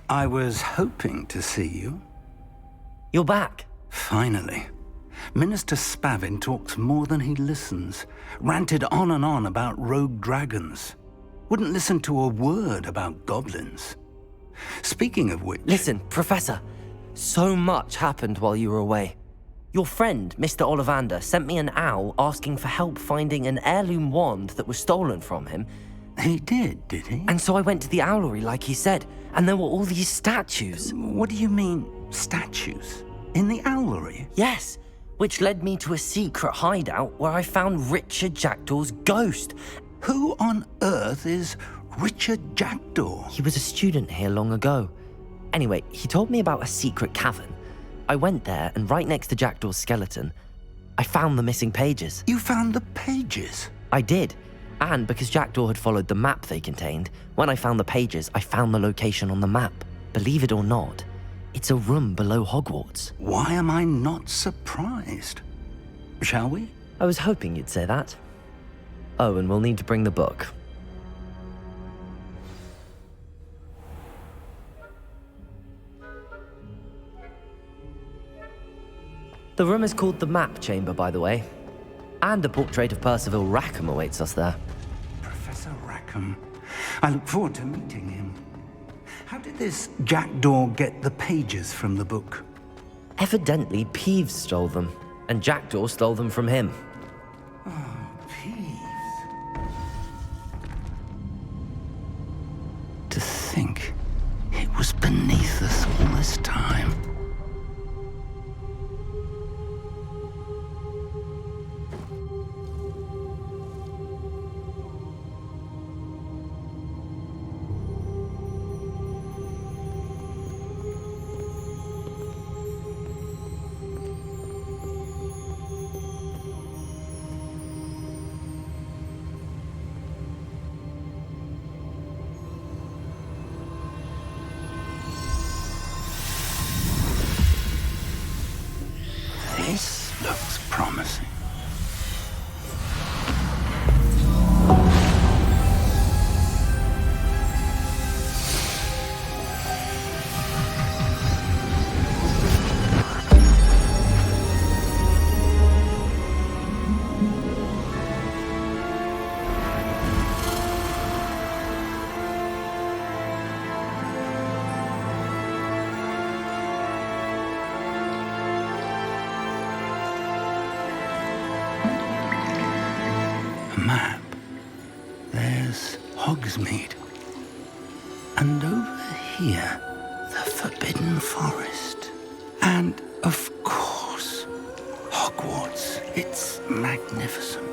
I was hoping to see you. You're back. Finally. Minister Spavin talks more than he listens. Ranted on and on about rogue dragons. Wouldn't listen to a word about goblins. Speaking of which... Listen, Professor. So much happened while you were away. Your friend, Mr. Ollivander, sent me an owl asking for help finding an heirloom wand that was stolen from him. He did he? And so I went to the owlery like he said, and there were all these statues. What do you mean, statues? In the owlery? Yes, which led me to a secret hideout where I found Richard Jackdaw's ghost. Who on earth is Richard Jackdaw? He was a student here long ago. Anyway, he told me about a secret cavern. I went there, and right next to Jackdaw's skeleton, I found the missing pages. You found the pages? I did. And because Jackdaw had followed the map they contained, when I found the pages, I found the location on the map. Believe it or not, it's a room below Hogwarts. Why am I not surprised? Shall we? I was hoping you'd say that. Oh, and we'll need to bring the book. The room is called the Map Chamber, by the way. And a portrait of Percival Rackham awaits us there. Professor Rackham. I look forward to meeting him. How did this Jackdaw get the pages from the book? Evidently, Peeves stole them, and Jackdaw stole them from him. Oh, Peeves. To think it was beneath us all this time. This looks promising. Map. There's Hogsmeade. And over here, the Forbidden Forest. And, of course, Hogwarts. It's magnificent.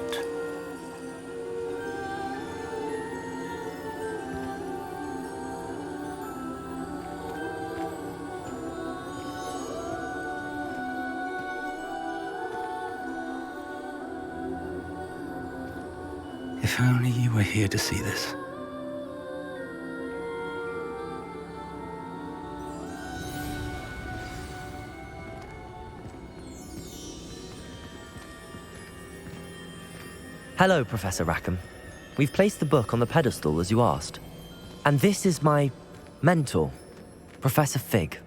If only you were here to see this. Hello, Professor Rackham. We've placed the book on the pedestal as you asked. And this is my mentor, Professor Fig.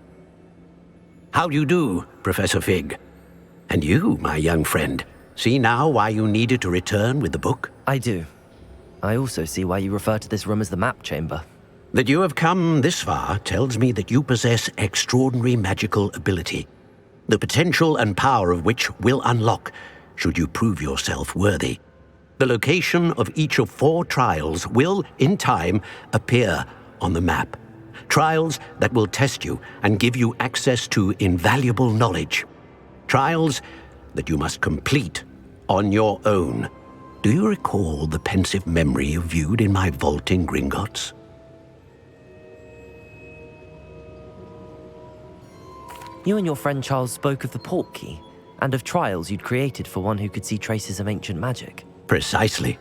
How do you do, Professor Fig? And you, my young friend, see now why you needed to return with the book? I do. I also see why you refer to this room as the Map Chamber. That you have come this far tells me that you possess extraordinary magical ability, the potential and power of which will unlock should you prove yourself worthy. The location of each of 4 trials will, in time, appear on the map. Trials that will test you and give you access to invaluable knowledge. Trials that you must complete on your own. Do you recall the pensive memory you viewed in my vault in Gringotts? You and your friend Charles spoke of the Portkey and of trials you'd created for one who could see traces of ancient magic. Precisely.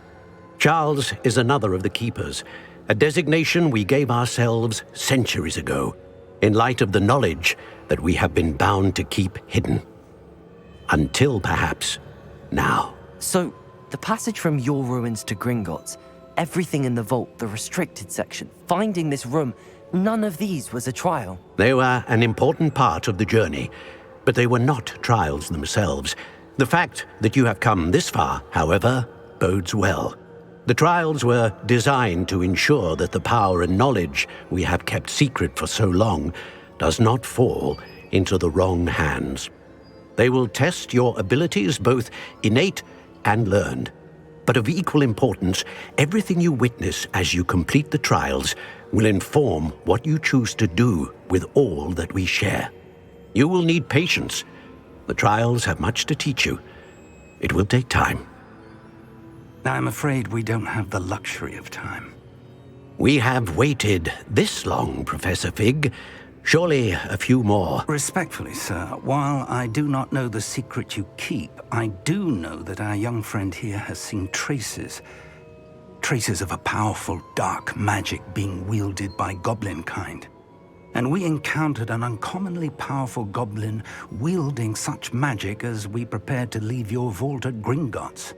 Charles is another of the Keepers, a designation we gave ourselves centuries ago, in light of the knowledge that we have been bound to keep hidden. Until, perhaps, now. So, the passage from your ruins to Gringotts, everything in the vault, the restricted section, finding this room, None of these was a trial. They were an important part of the journey, but they were not trials themselves. The fact that you have come this far, however, bodes well. The trials were designed to ensure that the power and knowledge we have kept secret for so long does not fall into the wrong hands. They will test your abilities, both innate and learned. But of equal importance, everything you witness as you complete the trials will inform what you choose to do with all that we share. You will need patience. The trials have much to teach you. It will take time. I'm afraid we don't have the luxury of time. We have waited this long, Professor Fig. Surely a few more. Respectfully, sir, while I do not know the secret you keep, I do know that our young friend here has seen traces of a powerful dark magic being wielded by goblin kind. And we encountered an uncommonly powerful goblin wielding such magic as we prepared to leave your vault at Gringotts.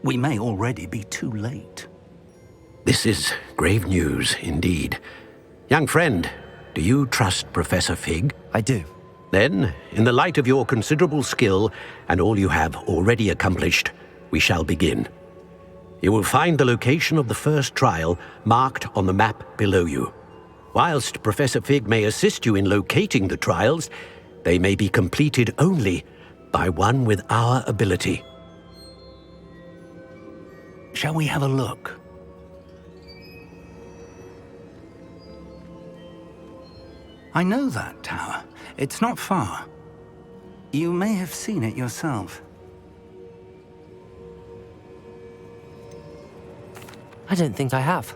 We may already be too late. This is grave news indeed. Young friend, do you trust Professor Fig? I do. Then, in the light of your considerable skill and all you have already accomplished, we shall begin. You will find the location of the first trial marked on the map below you. Whilst Professor Fig may assist you in locating the trials, they may be completed only by one with our ability. Shall we have a look? I know that tower. It's not far. You may have seen it yourself. I don't think I have.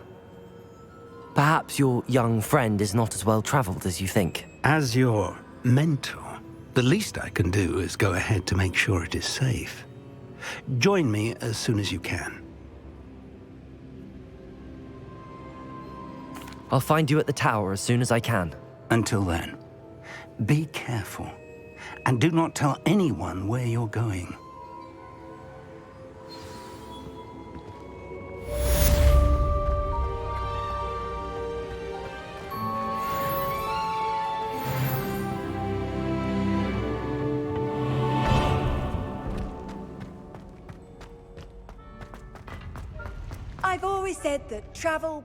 Perhaps your young friend is not as well traveled as you think. As your mentor, the least I can do is go ahead to make sure it is safe. Join me as soon as you can. I'll find you at the tower as soon as I can. Until then, be careful, and do not tell anyone where you're going. I've always said that travel...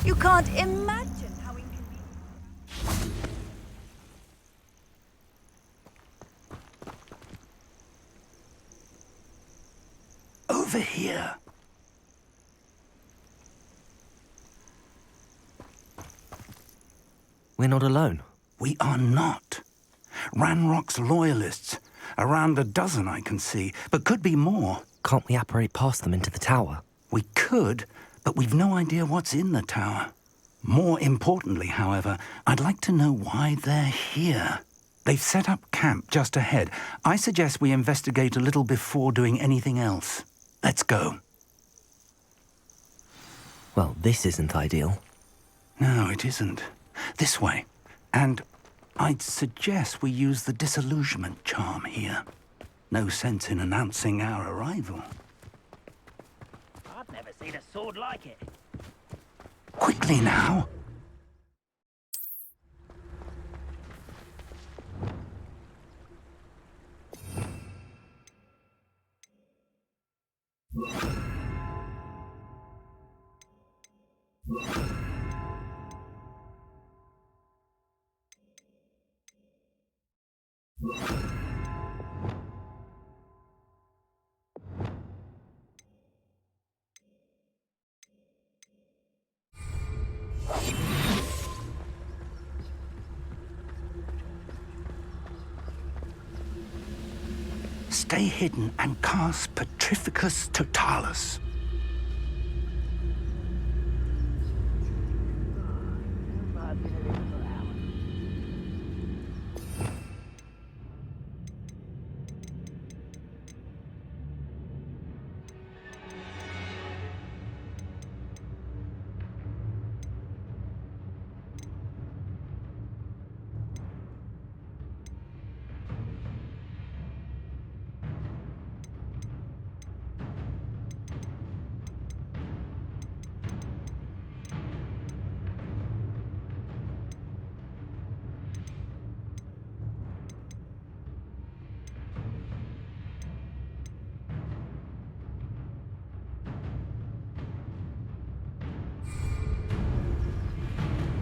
You can't imagine how inconvenient... Over here. We're not alone. We are not. Ranrock's loyalists. Around a dozen I can see, but could be more. Can't we apparate past them into the tower? We could, but we've no idea what's in the tower. More importantly, however, I'd like to know why they're here. They've set up camp just ahead. I suggest we investigate a little before doing anything else. Let's go. Well, this isn't ideal. No, it isn't. This way. And I'd suggest we use the disillusionment charm here. No sense in announcing our arrival. I've never seen a sword like it. Quickly now! Stay hidden and cast Petrificus Totalis.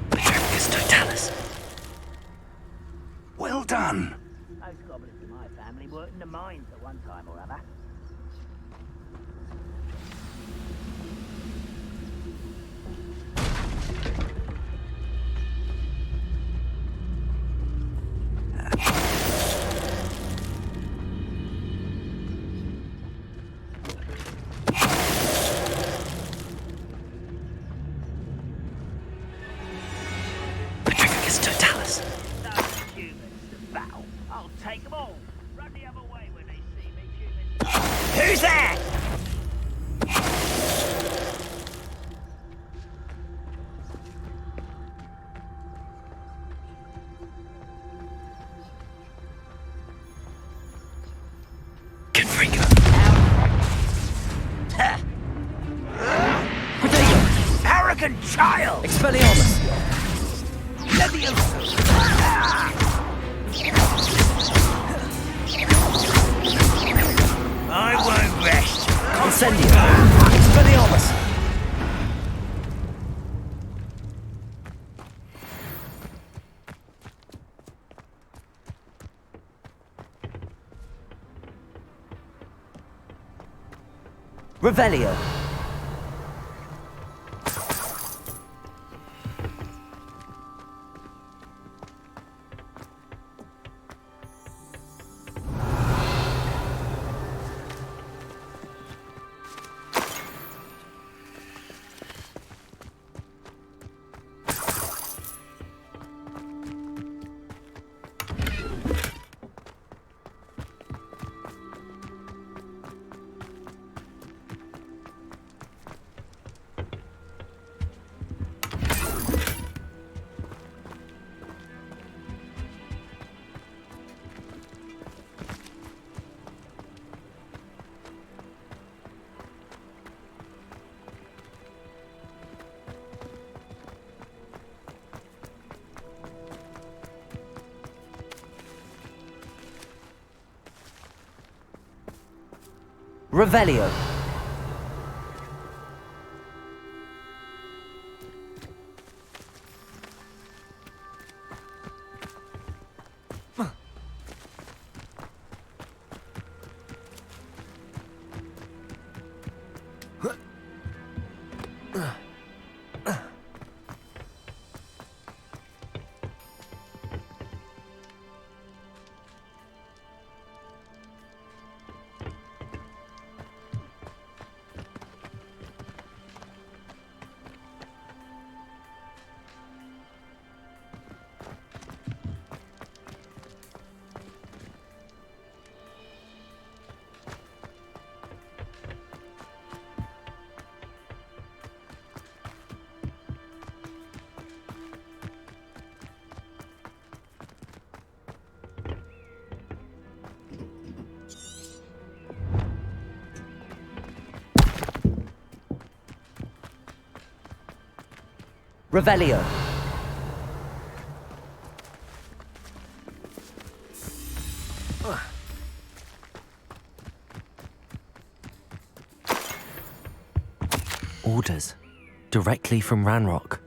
Petrificus Totalis. Well done! Those goblins in my family worked in the mines at one time or other. Petrificus Totalis. Those humans to battle. I'll take them all. Run the other way when they see me, humans. Who's there? Confringo. Arrogant child! Expelliarmus. I won't rest. Incendio. Expelliarmus. Revelio. Revelio. Revelio. Orders. Directly from Ranrock.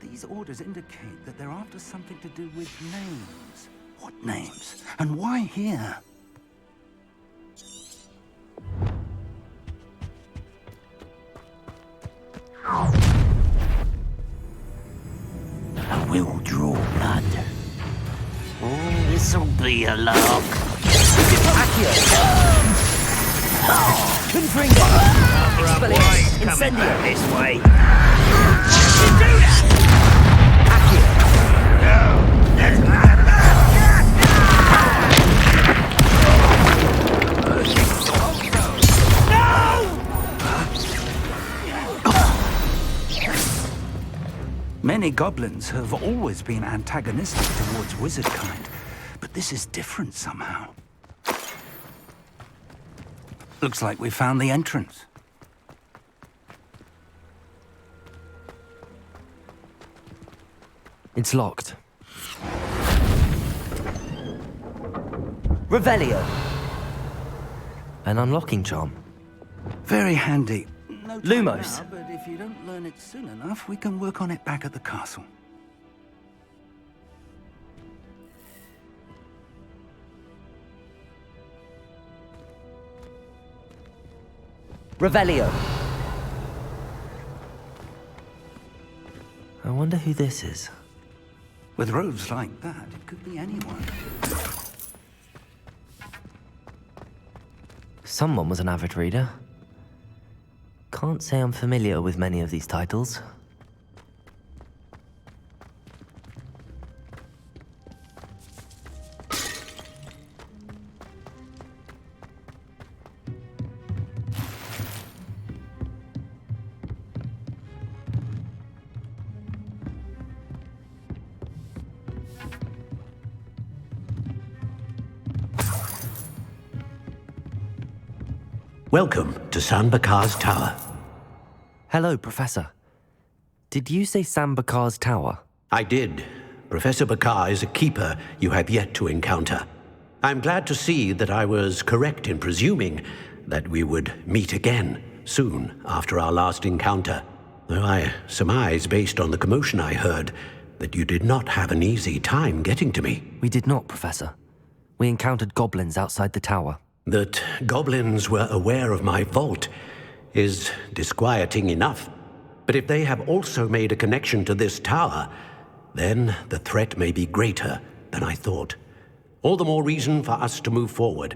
These orders indicate that they're after something to do with names. What names? And why here? I will draw blood. Oh, this'll be a lark. Accio. Confringo. Expelliarmus. Incendio. This way. Many goblins have always been antagonistic towards wizard kind, but this is different somehow. Looks like we found the entrance. It's locked. Revelio. An unlocking charm. Very handy. No time Lumos. now, but if you don't learn it soon enough, we can work on it back at the castle. Revelio. I wonder who this is. With robes like that, it could be anyone. Someone was an avid reader. Can't say I'm familiar with many of these titles. Welcome to San Bakar's Tower. Hello, Professor. Did you say Sam Bakar's tower? I did. Professor Bakar is a keeper you have yet to encounter. I'm glad to see that I was correct in presuming that we would meet again soon after our last encounter. Though I surmise, based on the commotion I heard, that you did not have an easy time getting to me. We did not, Professor. We encountered goblins outside the tower. That goblins were aware of my vault is disquieting enough. But if they have also made a connection to this tower, then the threat may be greater than I thought. All the more reason for us to move forward.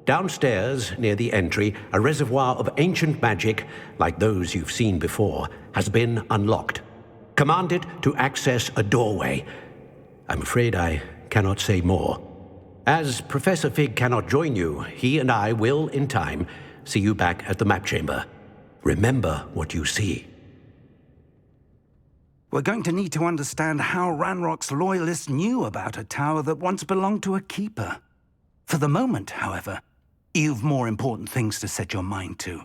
Downstairs, near the entry, a reservoir of ancient magic, like those you've seen before, has been unlocked. Command it to access a doorway. I'm afraid I cannot say more. As Professor Fig cannot join you, he and I will, in time, see you back at the map chamber. Remember what you see. We're going to need to understand how Ranrock's loyalists knew about a tower that once belonged to a keeper. For the moment, however, you've more important things to set your mind to.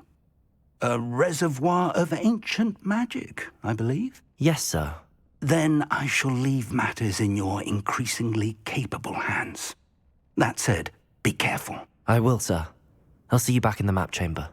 A reservoir of ancient magic, I believe? Yes, sir. Then I shall leave matters in your increasingly capable hands. That said, be careful. I will, sir. I'll see you back in the map chamber.